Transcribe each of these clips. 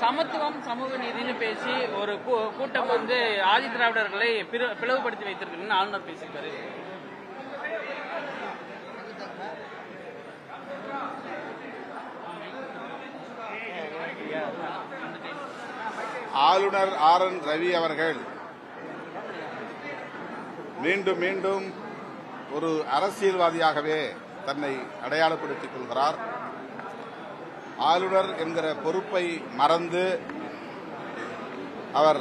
சமத்துவம் சமூக நீதினு பேசி ஒரு கூட்டம் வந்து ஆதி திராவிடர்களை பிளவுபடுத்தி வைத்திருக்குன்னு ஆளுநர் பேசியிருக்காரு. ஆளுநர் RN ரவி அவர்கள் மீண்டும் மீண்டும் ஒரு அரசியல்வாதியாகவே தன்னை அடையாளப்படுத்திக் கொள்கிறார். ஆளுநர் என்கிற பொறுப்பை மறந்து அவர்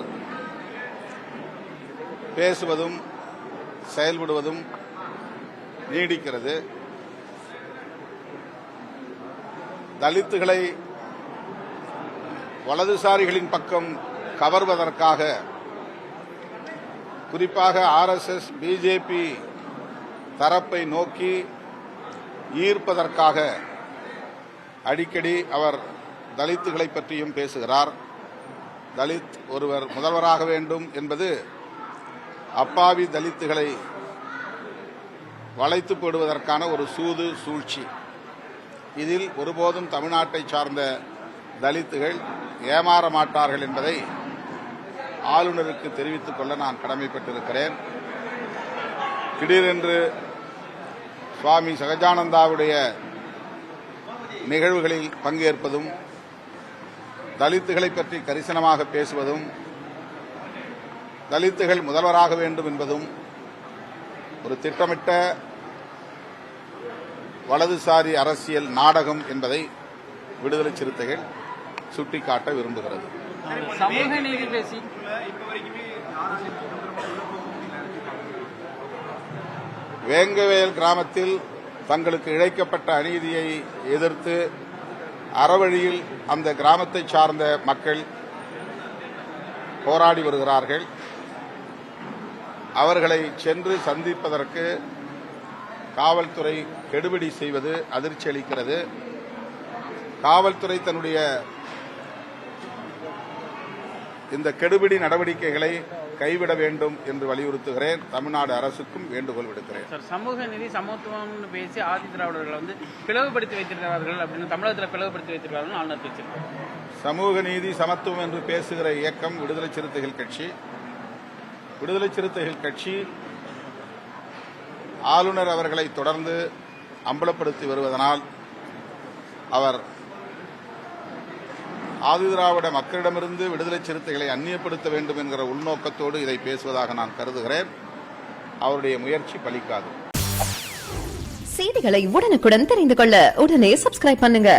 பேசுவதும் செயல்படுவதும் நீடிக்கிறது. தலித்துகளை வலதுசாரிகளின் பக்கம் கவர்வதற்காக, குறிப்பாக RSS BJP தரப்பை நோக்கி ஈர்ப்பதற்காக அடிக்கடி அவர் தலித்துகளை பற்றியும் பேசுகிறார். தலித் ஒருவர் முதல்வராக வேண்டும் என்பது அப்பாவி தலித்துகளை வளைத்து போடுவதற்கான ஒரு சூது சூழ்ச்சி. இதில் ஒருபோதும் தமிழ்நாட்டை சார்ந்த தலித்துகள் ஏமாற மாட்டார்கள் என்பதை ஆளுநருக்கு தெரிவித்துக் கொள்ள நான் கடமைப்பட்டிருக்கிறேன். திடீரென்று சுவாமி சகஜானந்தாவுடைய நிகழ்வுகளில் பங்கேற்பதும், தலித்துகளை பற்றி கரிசனமாக பேசுவதும், தலித்துகள் முதல்வராக வேண்டும் என்பதும் ஒரு திட்டமிட்ட வலதுசாரி அரசியல் நாடகம் என்பதை விடுதலை சிறுத்தைகள் சுட்டிக்காட்ட விரும்புகிறது. சமூக நீதி பேசி வேங்கவேல் கிராமத்தில் தங்களுக்கு இழைக்கப்பட்ட அநீதியை எதிர்த்து அறவழியில் அந்த கிராமத்தை சார்ந்த மக்கள் போராடி வருகிறார்கள். அவர்களை சென்று சந்திப்பதற்கு காவல்துறை கெடுபிடி செய்வது அதிர்ச்சி அளிக்கிறது. காவல்துறை தன்னுடைய இந்த கெடுபிடி நடவடிக்கைகளை கைவிட வேண்டும் என்று வலியுறுத்துகிறேன். தமிழ்நாடு அரசுக்கும் வேண்டுகோள் விடுக்கிறேன். சமூக நீதி சமத்துவம்னு பேசி ஆதி திராவிடர்களை வந்து பிளவுபடுத்தி வைத்திருக்கிறார்கள் அப்படின்னு தமிழகத்தில் பிளவுபடுத்தி வைத்திருக்கிறார்கள் ஆளுநர் பேசியிருக்கார். சமூக நீதி சமத்துவம் என்று பேசுகிற இயக்கம் விடுதலை சிறுத்தைகள் கட்சி. விடுதலை சிறுத்தைகள் கட்சி ஆளுநர் அவர்களை தொடர்ந்து அம்பலப்படுத்தி வருவதனால் அவர் ஆதிதிராவிட மக்களிடமிருந்து விடுதலை சிறுத்தைகளை அந்நியப்படுத்த வேண்டும் என்கிற உள்நோக்கத்தோடு இதை பேசுவதாக நான் கருதுகிறேன். அவருடைய முயற்சி பலிக்காது. செய்திகளை உடனுக்குடன் தெரிந்து கொள்ள உடனே சப்ஸ்கிரைப் பண்ணுங்க.